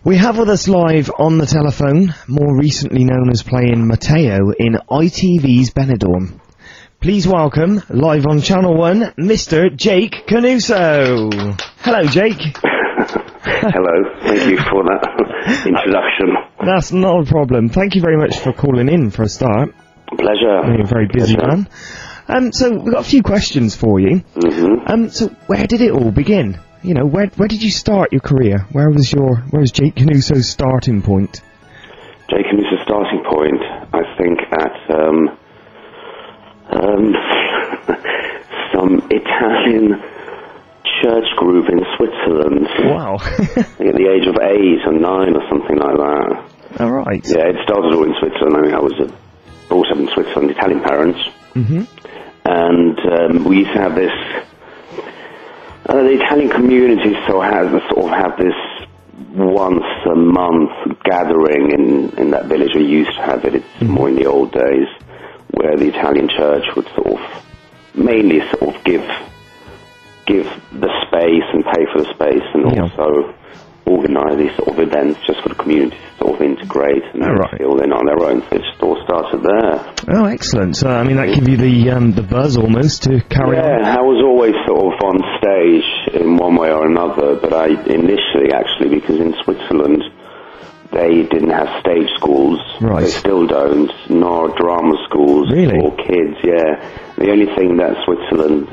We have with us live on the telephone, more recently known as playing Matteo in ITV's Benidorm. Please welcome, live on Channel 1, Mr. Jake Canuso. Hello, Jake. Hello, thank you for that introduction. That's not a problem. Thank you very much for calling in for a start. Pleasure. You're a very busy man. So we've got a few questions for you. So where did it all begin? You know, where did you start your career? Where was Jake Canuso's starting point? Jake Canuso's starting point, I think, at some Italian church group in Switzerland. Wow. I think at the age of 8 or 9 or something like that. All right. Yeah, it started all in Switzerland. I mean, I was brought up in Switzerland, Italian parents. And we used to have this... the Italian community sort of have this once a month gathering in that village. We used to have it. It's more in the old days, where the Italian church would mainly give the space and pay for the space, and also organise these sort of events just for the community to sort of integrate and feel in on their own. So it just all started there. Oh, excellent. So, I mean, that gave you the buzz almost to carry on. Yeah, I was always sort of on stage in one way or another, but I initially, actually, because in Switzerland they didn't have stage schools. Right. They still don't, nor drama schools for kids, The only thing that Switzerland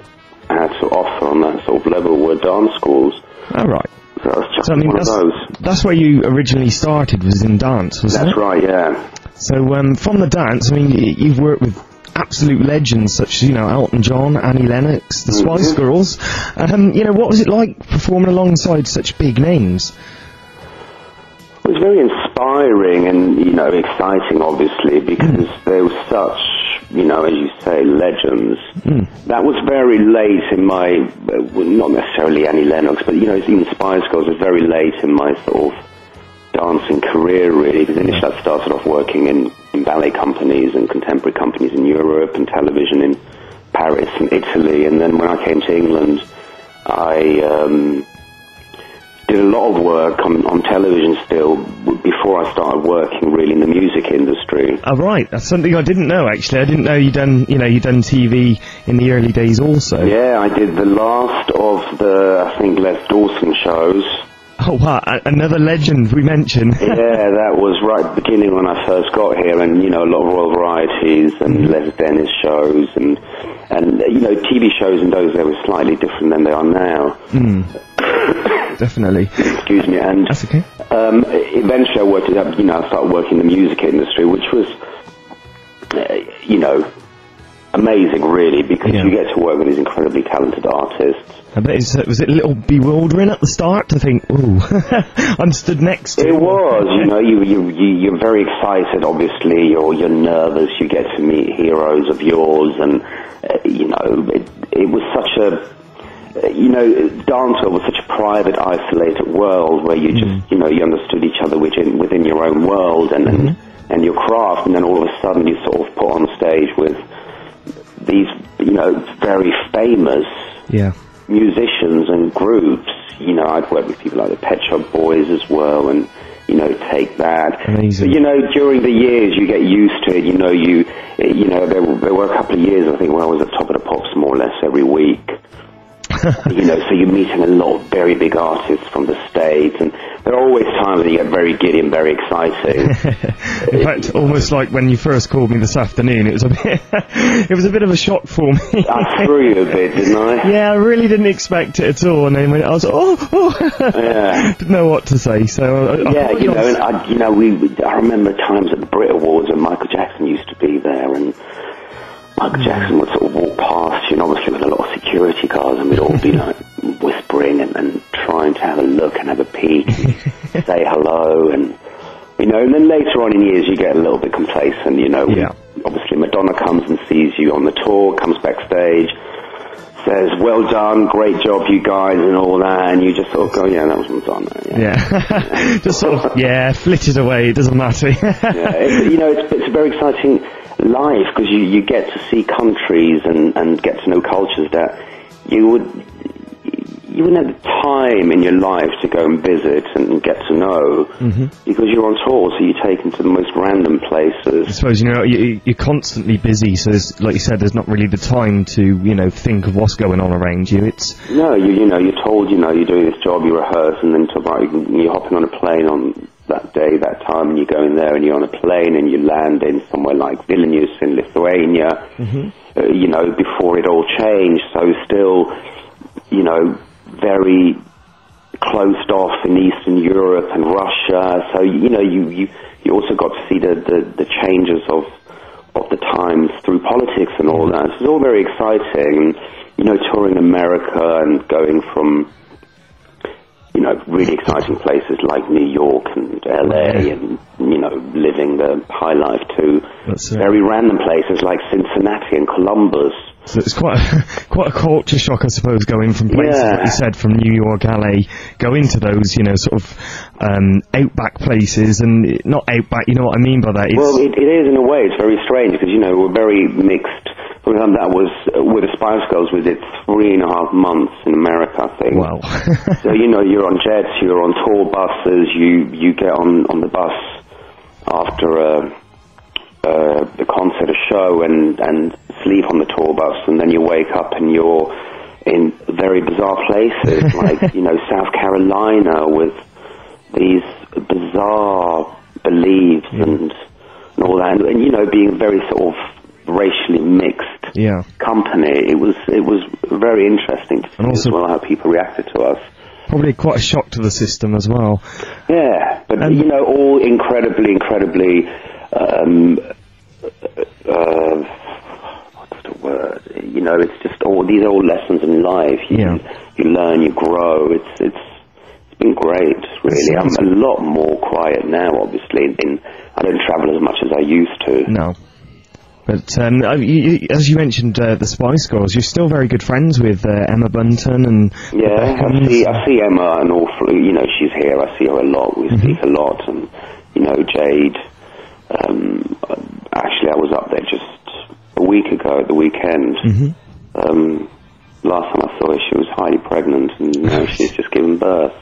had to offer on that sort of level were dance schools. Oh, right. So I mean, that's where you originally started, was in dance, wasn't it? That's right, yeah. So from the dance, I mean, you've worked with absolute legends such as, Elton John, Annie Lennox, the Spice Girls. What was it like performing alongside such big names? It was very inspiring and, exciting, obviously, because they were such, as you say, legends. That was very late in my, not necessarily Annie Lennox, but, even Spice Girls was very late in my sort of dancing career, really, because initially I started off working in ballet companies and contemporary companies in Europe and television in Paris and Italy, and then when I came to England, I did a lot of work on television still before I started working really in the music industry. Oh, right. That's something I didn't know, actually. I didn't know you'd done TV in the early days also. Yeah, I did the last of the, I think, Les Dawson shows. Oh, wow. Another legend we mentioned. Yeah, that was right at the beginning when I first got here, and, a lot of Royal Varieties and Les Dennis shows, and TV shows in those days were slightly different than they are now. Definitely. Excuse me. And that's okay. Eventually I started working in the music industry, which was, amazing, really, because you get to work with these incredibly talented artists. I bet was it a little bewildering at the start to think, ooh, I'm stood next to... It was, you're very excited, obviously, you're nervous, you get to meet heroes of yours, and, it was such a... dancehall was such a private, isolated world where you just, you understood each other within your own world and your craft, and then all of a sudden you sort of put on stage with these, very famous musicians and groups. I'd worked with people like the Pet Shop Boys as well, and, Take That. Amazing. But, during the years you get used to it, there were a couple of years, I think, where I was at Top of the Pops more or less every week. So you're meeting a lot of very big artists from the States, and there are always times when you get very giddy and very exciting. In fact, almost like when you first called me this afternoon, it was a bit of a shock for me. I threw you a bit, didn't I? Yeah, I really didn't expect it at all, and then when I was didn't know what to say. So I remember times at the Brit Awards when Michael Jackson used to be there, and Michael Jackson would sort of walk past you, and obviously with a lot of security guards, and we'd all be like whispering and trying to have a look and have a peek and say hello, and and then later on in years you get a little bit complacent, Obviously Madonna comes and sees you on the tour, comes backstage, says, well done, great job you guys, and all that, and you just sort of go, yeah, that was Madonna. Just sort of, flitted away, it doesn't matter. It's a very exciting life, because you get to see countries and get to know cultures that you would you wouldn't have the time in your life to go and visit and get to know, because you're on tour, so you're taken to the most random places. I suppose, you're constantly busy, so like you said, there's not really the time to, think of what's going on around you. No, you're told, you're doing this job, you rehearse, and then you're hopping on a plane on that day, that time, and you're going there, and you're on a plane, and you land in somewhere like Vilnius in Lithuania, before it all changed, so still, very closed off in Eastern Europe and Russia. So you also got to see the changes of the times through politics and all that. So it's all very exciting. And, touring America and going from really exciting places like New York and LA, and living the high life to very random places like Cincinnati and Columbus. So it's quite a culture shock, I suppose, going from places, like you said, from New York, LA, going to those, outback places, and not outback, you know what I mean by that? Well, it is in a way. It's very strange, because, we're very mixed. For example, that was, with the Spice Girls, we did 3.5 months in America, I think. Wow. So, you're on jets, you're on tour buses, you get on the bus after the concert, a show, and sleep on the tour bus, and then you wake up and you're in very bizarre places, like, South Carolina, with these bizarre beliefs and all that, and being very sort of racially mixed company. It was very interesting to see as well how people reacted to us. Probably quite a shock to the system as well. Yeah, but all incredibly what's the word? It's just these are all lessons in life. You learn, you grow. It's been great, really. I'm a lot more quiet now, obviously. I don't travel as much as I used to. No. But as you mentioned, the Spice Girls, you're still very good friends with Emma Bunton and I see Emma an awful. She's here. I see her a lot. We speak a lot, and Jade. Actually, I was up there just a week ago at the weekend. Last time I saw her, she was highly pregnant, and now she's just given birth.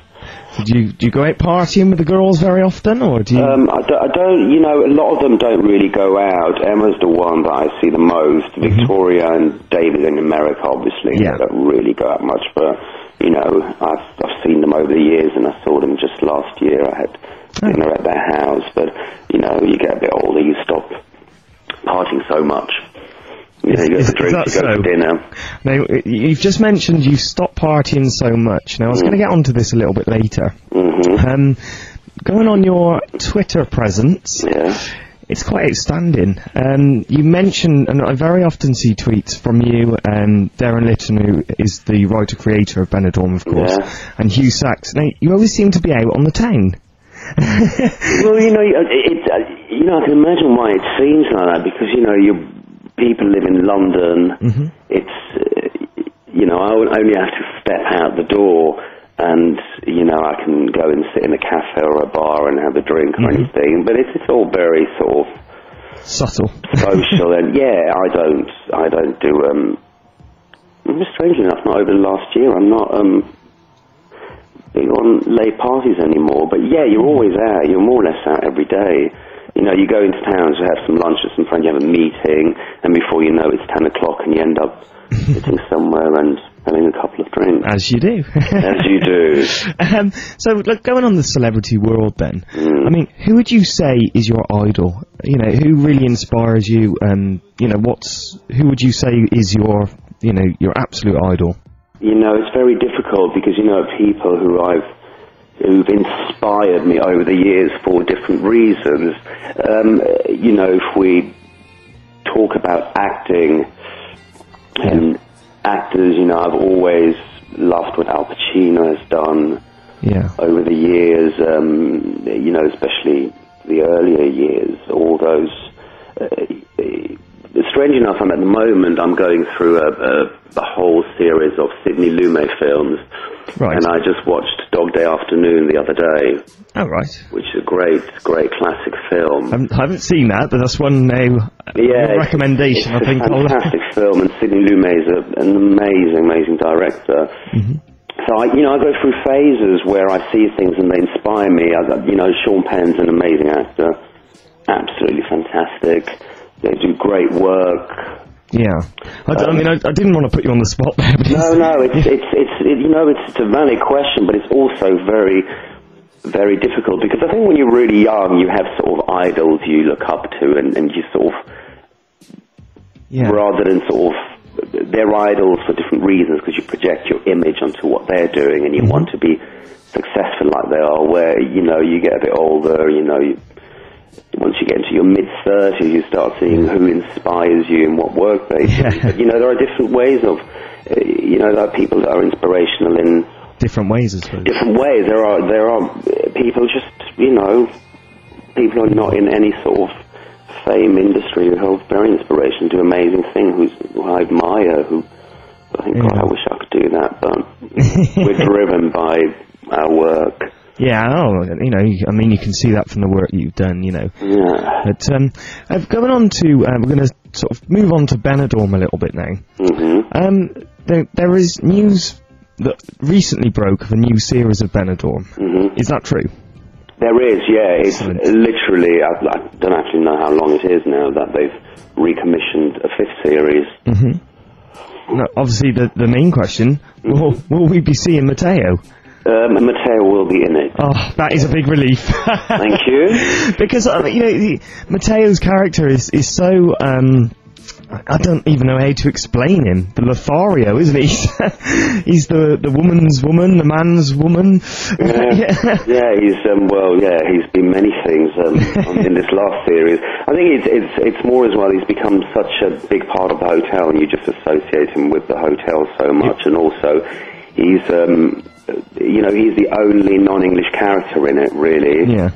Do you go out partying with the girls very often, or do you? I don't. A lot of them don't really go out. Emma's the one that I see the most. Victoria and David in America, obviously, don't really go out much. But I've seen them over the years, and I saw them just last year. I had dinner at their house. But you get a bit older, you stop partying so much. You go for drinks, you go for dinner. Now, you've just mentioned you stopped partying so much. Now, I was going to get onto this a little bit later. Going on your Twitter presence, it's quite outstanding. You mention, and I very often see tweets from you and Darren Litton, who is the writer-creator of Benidorm, of course, and Hugh Sachs. Now, you always seem to be out on the town. Well, I can imagine why it seems like that, because, people live in London. It's, I only have to step out the door, and, I can go and sit in a cafe or a bar and have a drink or anything, but it's all very sort of subtle, social, and I don't do, strangely enough, not over the last year, I'm not, big on late parties anymore, but you're always out, you're more or less out every day. You go into town to have some lunch with some friends, you have a meeting, and before you know it's 10 o'clock and you end up sitting somewhere and having a couple of drinks. As you do. As you do. So, look, going on the celebrity world then, I mean, who would you say is your idol? Who really inspires you, and, who would you say is your absolute idol? It's very difficult, because, people who've inspired me over the years for different reasons. If we talk about acting and actors, I've always loved what Al Pacino has done over the years, especially the earlier years, all those... strange enough, at the moment, I'm going through a whole series of Sidney Lumet films. Right. And I just watched Dog Day Afternoon the other day. Oh, right. Which is a great classic film. I haven't seen that, but that's one recommendation, It's a fantastic film, and Sidney Lumet is an amazing director. So I go through phases where I see things and they inspire me. Sean Penn's an amazing actor, absolutely fantastic. They do great work. Yeah, I didn't want to put you on the spot there. No, it's a valid question, but it's also very, very difficult, because I think when you're really young, you have sort of idols you look up to, and you sort of, rather than sort of, they're idols for different reasons, because you project your image onto what they're doing, and you want to be successful like they are. Where you get a bit older, once you get into your mid-30s, you start seeing who inspires you and what work they do. But, there are different ways of, there are people that are inspirational in different ways as well. Different ways. There are people just, people who are not in any sort of fame industry who have very inspiration, do amazing things, who I admire, who I think, God, I wish I could do that, but we're driven by our work. Yeah, you can see that from the work you've done, Yeah. But going on to, we're going to sort of move on to Benidorm a little bit now. There is news that recently broke of a new series of Benidorm. Is that true? There is, yeah. It's literally, I don't actually know how long it is now that they've recommissioned a 5th series. Now, obviously, the main question, will we be seeing Matteo? Matteo will be in it. Oh, that is a big relief. Thank you. Because, Matteo's character is so, I don't even know how to explain him. The Lothario, isn't he? He's the woman's woman, the man's woman. He's been many things in this last series. I think it's more as well, he's become such a big part of the hotel, and you just associate him with the hotel so much, and also he's he's the only non-English character in it, really. Yeah.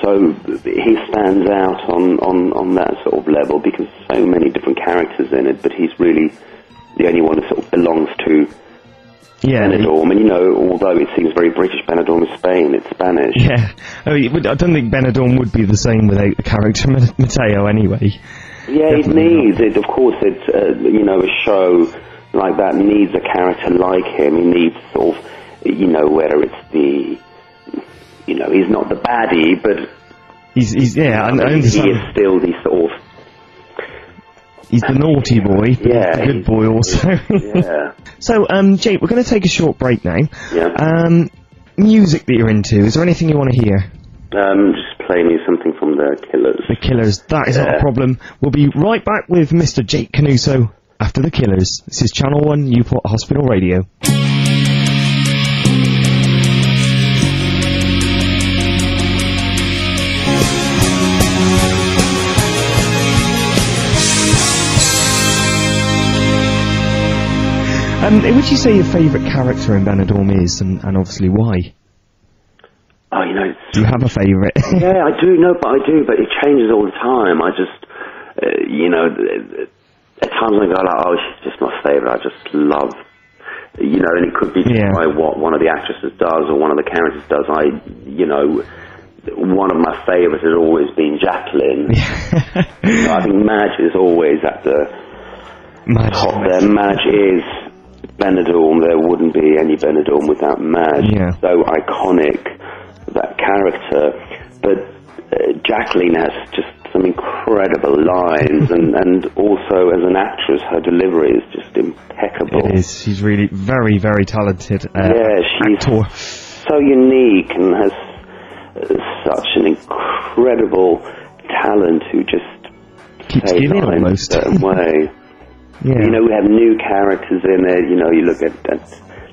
So he stands out on that sort of level, because so many different characters in it, but he's really the only one that sort of belongs to Benidorm. And although it seems very British, Benidorm is Spain, it's Spanish. Yeah, I don't think Benidorm would be the same without the character Matteo anyway. Yeah, of course, it's a show like that needs a character like him. He needs sort of, whether it's the, he's not the baddie, but he's I understand. He is still the sort of, he's the naughty boy, but he's the good boy also. So, Jake, we're going to take a short break now. Yeah. Music that you're into, is there anything you want to hear? Just play me something from The Killers. The Killers, that is not a problem. We'll be right back with Mr. Jake Canuso after The Killers. This is Channel 1 Newport Hospital Radio. Would you say your favourite character in Benidorm is, and obviously why? Oh, do you have a favourite? Yeah, I do, but it changes all the time. I just, at times I go like, oh, she's just my favourite, I just love, and it could be by what one of the actresses does or one of the characters does. One of my favourites has always been Jacqueline. I think Madge is always at the top there. Madge is Benidorm. There wouldn't be any Benidorm without Madge. So iconic, that character. But Jacqueline has just some incredible lines, and also as an actress, her delivery is just impeccable. It is. She's really very, very talented. She's so unique and has such an incredible talent who just keeps giving almost in a certain way. We have new characters in it. You look at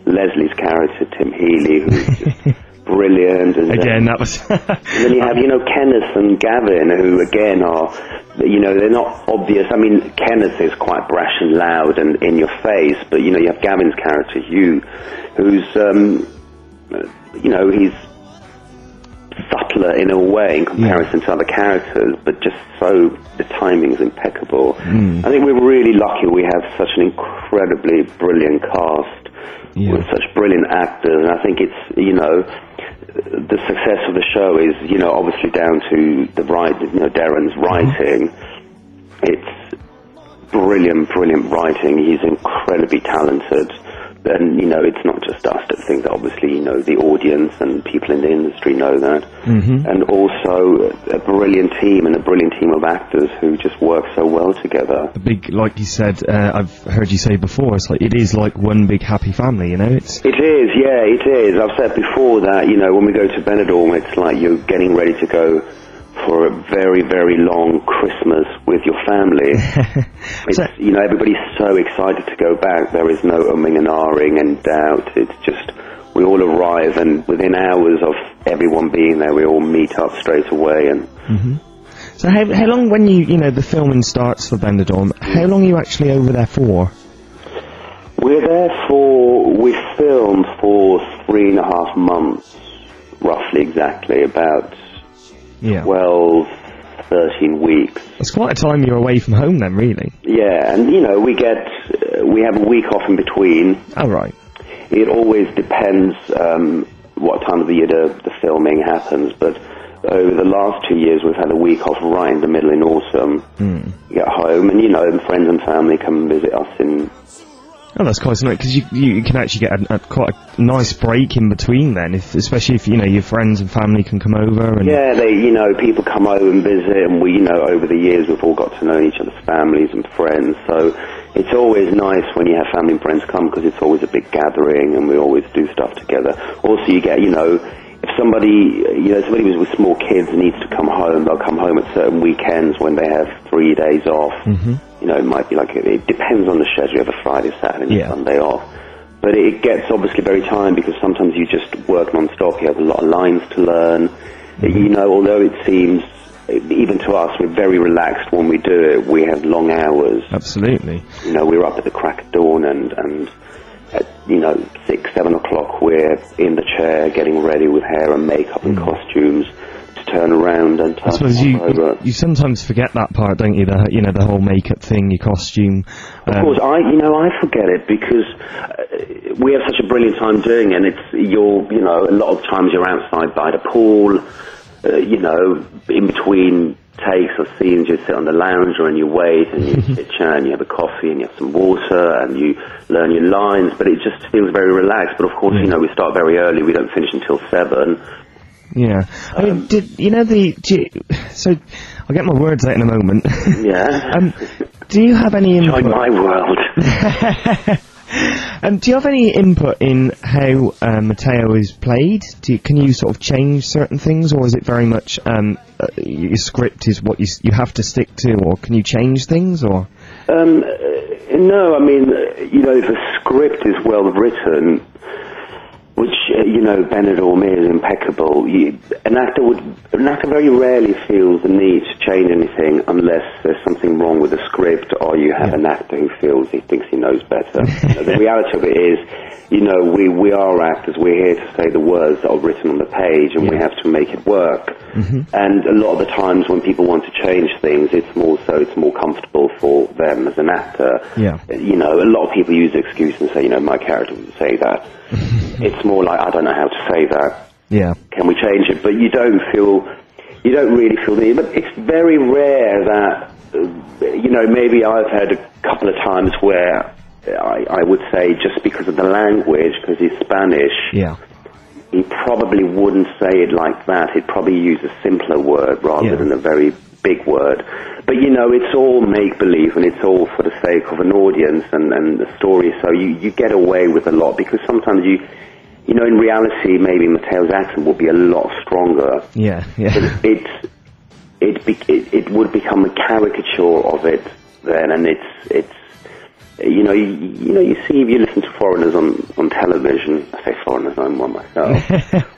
Leslie's character, Tim Healy, who's just brilliant. And again, that was. And then you have, Kenneth and Gavin, who again are, they're not obvious. I mean, Kenneth is quite brash and loud and in your face, but you have Gavin's character, Hugh, who's, he's subtler in a way in comparison to other characters, but just so the timing's impeccable. I think we're really lucky we have such an incredibly brilliant cast with such brilliant actors, and I think it's, the success of the show is, obviously down to the Darren's writing. It's brilliant writing. He's incredibly talented, and you know, it's not just us that think that. Obviously, you know, the audience and people in the industry know that, and also a brilliant team and a brilliant team of actors who just work so well together. A big, like you said, I've heard you say before, it's like it is like one big happy family. You know, it is. Yeah, it is. I've said before that, you know, when we go to Benidorm, it's like you're getting ready to go for a very, very long Christmas with your family. You know, everybody's so excited to go back. There is no umming and ahhing and doubt. It's just, we all arrive, and within hours of everyone being there, we all meet up straight away. And So how long, when you know, the filming starts for Benidorm, how long are you actually over there for? We filmed for 3.5 months, roughly, exactly, about 12, 13 weeks. That's quite a time you're away from home then, really. Yeah, and you know, we have a week off in between. Oh, right. It always depends what time of the year the filming happens, but over the last 2 years we've had a week off right in the middle in autumn. Get home, and you know, friends and family come and visit us in. Oh, that's quite nice, because you can actually get quite a nice break in between then, especially if, you know, your friends and family can come over. And yeah, you know, people come over and visit, and we, you know, over the years we've all got to know each other's families and friends, so it's always nice when you have family and friends come, because it's always a big gathering, and we always do stuff together. Also, you get, you know, if somebody with small kids needs to come home, they'll come home at certain weekends when they have 3 days off. You know, it might be like, it depends on the schedule. You have a Friday, Saturday, and Sunday off. But it gets obviously very tiring, because sometimes you just work non-stop. You have a lot of lines to learn. You know, although it seems, even to us, we're very relaxed when we do it. We have long hours. Absolutely. You know, we're up at the crack of dawn, and at, you know, 6, 7 o'clock, we're in the chair getting ready with hair and makeup and costumes to turn around and touch. I suppose you sometimes forget that part, don't you? The whole makeup thing, your costume. Of course, I forget it, because we have such a brilliant time doing it. And you know, a lot of times you're outside by the pool, you know, in between takes or scenes, you sit on the lounger and you wait, and you sit chat, and you have a coffee, and you have some water, and you learn your lines, but it just feels very relaxed. But of course, you know, we start very early, we don't finish until 7. Yeah. I mean, so I'll get my words out in a moment. Yeah. Do you have any input? Join my world. Do you have any input in how Matteo is played? Can you sort of change certain things, or is it very much your script is what you have to stick to, or can you change things, or? No, I mean, you know, if a script is well written, which, you know, Benidorm is impeccable, an actor very rarely feels the need to change anything unless there's something wrong with the script, or you have an actor who feels he thinks he knows better. You know, the reality of it is, you know, we are actors, we're here to say the words that are written on the page, and we have to make it work. And a lot of the times when people want to change things, it's more comfortable for them as an actor. You know, a lot of people use the excuse and say, you know, my character would say that. It's more like, I don't know how to say that. Can we change it? But you don't really feel the need. But it's very rare that, you know, maybe I've had a couple of times where I would say, just because of the language, because he's Spanish, he probably wouldn't say it like that. He'd probably use a simpler word rather than a very big word. But, you know, it's all make-believe, and it's all for the sake of an audience and the story. So you get away with a lot, because sometimes you know, in reality, maybe Matteo's accent would be a lot stronger. But it would become a caricature of it then, and it's you know, you see, if you listen to foreigners on television, I say foreigners, I'm one myself,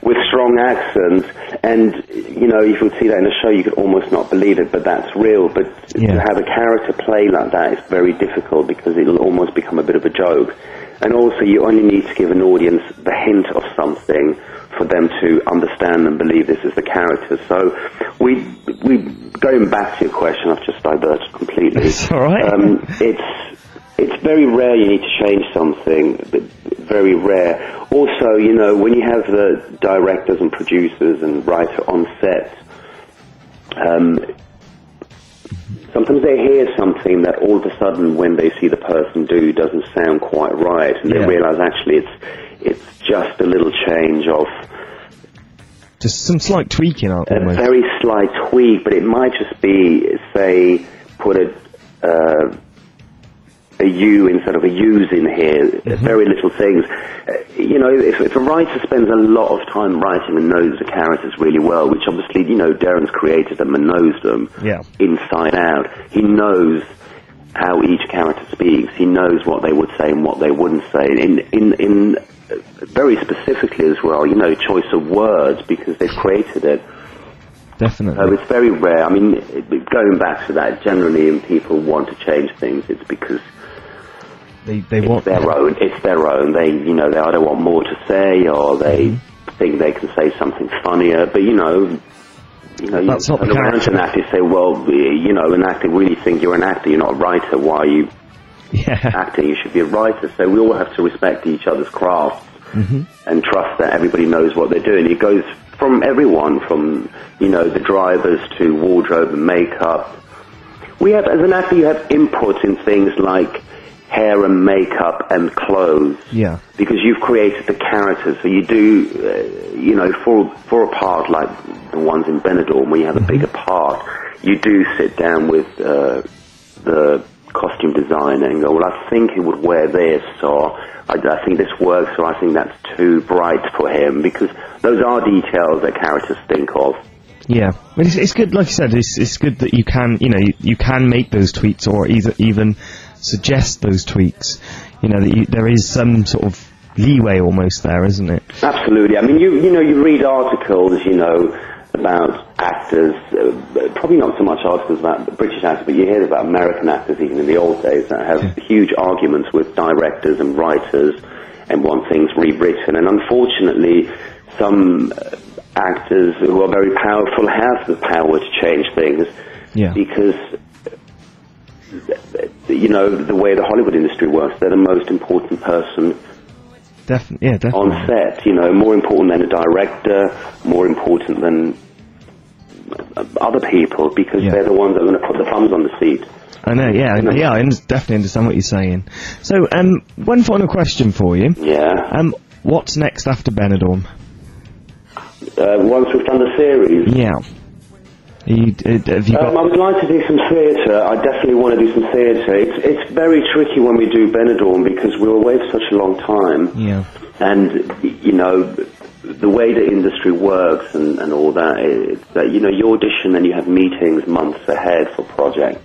with strong accents, and, you know, if you would see that in a show, you could almost not believe it, but that's real. But to have a character play like that is very difficult, because it'll almost become a bit of a joke. And also, you only need to give an audience the hint of something for them to understand and believe this is the character. So, we going back to your question, I've just diverted completely. It's all right. It's very rare you need to change something, but very rare. Also, you know, when you have the directors and producers and writer on set, sometimes they hear something that all of a sudden, when they see the person do, doesn't sound quite right, and they realise actually it's just a little change of... Just some slight tweaking, almost. A very slight tweak, but it might just be, say, put a U instead of a U's in here, very little things. You know, if a writer spends a lot of time writing and knows the characters really well, which obviously, you know, Darren's created them and knows them inside out, he knows how each character speaks, he knows what they would say and what they wouldn't say, in very specifically as well, you know, choice of words, because they've created it. Definitely. So it's very rare. I mean, going back to that, generally, when people want to change things, it's because they want their own. It's their own. They, you know, they either want more to say, or they think they can say something funnier. But you know, that's not the character. An actor say, well, you know, an actor really think you're an actor. You're not a writer. Why are you acting? You should be a writer. So we all have to respect each other's crafts and trust that everybody knows what they're doing. It goes from everyone, from, you know, the drivers to wardrobe and makeup. We have, as an actor, you have input in things like hair and makeup and clothes. Yeah. Because you've created the characters, so you do, you know, for a part like the ones in Benidorm, where you have a bigger part, you do sit down with the costume designer and go, well, I think he would wear this, or I think this works, or I think that's too bright for him, because those are details that characters think of. Yeah, but it's good, like you said, it's good that you can, you know, you can make those tweaks, or even suggest those tweaks. You know, that there is some sort of leeway almost there, isn't it? Absolutely. I mean, you know, you read articles, you know, about actors, probably not so much articles about British actors, but you hear about American actors even in the old days that have huge arguments with directors and writers and want things rewritten. And unfortunately, some actors who are very powerful have the power to change things because, you know, the way the Hollywood industry works, they're the most important person definitely on set, you know, more important than a director, more important than other people, because they're the ones that are going to put the thumbs on the seat. I know, I definitely understand what you're saying. So, one final question for you. Yeah. What's next after Benidorm? Once we've done the series? Yeah. Have you got... I would like to do some theatre. I definitely want to do some theatre. It's very tricky when we do Benidorm, because we were away for such a long time. Yeah. And, you know, the way the industry works and all that, it's that, you know, you audition and you have meetings months ahead for projects.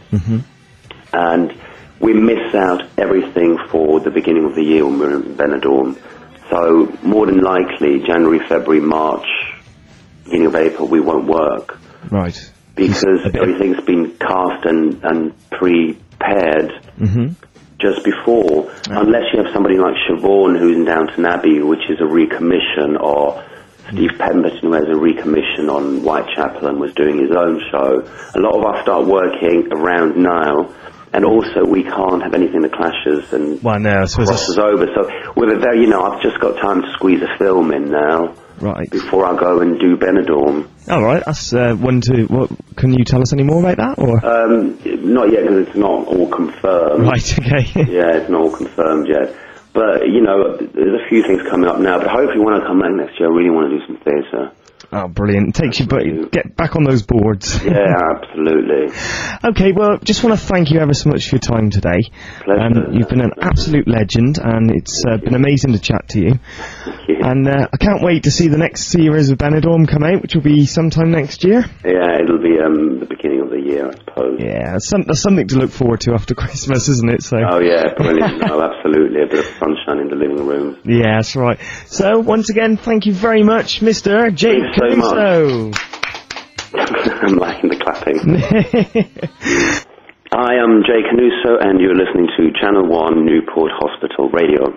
And we miss out everything for the beginning of the year when we're in Benidorm. So more than likely, January, February, March, beginning of April, we won't work. Right. Because everything's been cast and prepared just before. Unless you have somebody like Siobhan who's in Downton Abbey, which is a recommission, or Steve Pemberton who has a recommission on Whitechapel and was doing his own show. A lot of us start working around now. And also, we can't have anything that clashes and crosses over. So, with a very, you know, I've just got time to squeeze a film in now. Right. Before I go and do Benidorm. All right. That's one to. What can you tell us any more about that, or? Not yet, because it's not all confirmed. Right. Okay. Yeah, it's not all confirmed yet. But you know, there's a few things coming up now. But hopefully, when I come back next year, I really want to do some theatre. Oh, brilliant. Takes you, but get back on those boards. Yeah, absolutely. Okay, well, just want to thank you ever so much for your time today. Pleasure. You've been an absolute legend, and it's been amazing to chat to you. Thank you. And I can't wait to see the next series of Benidorm come out, which will be sometime next year. Yeah, it'll be the beginning of the year, I suppose. Yeah, that's something to look forward to after Christmas, isn't it? So. Oh, yeah, brilliant. No, absolutely. A bit of sunshine in the living room. Yeah, that's right. So, once again, thank you very much, Mr. Jake Canuso. I'm liking the clapping. I am Jake Canuso, and you're listening to Channel 1 Newport Hospital Radio.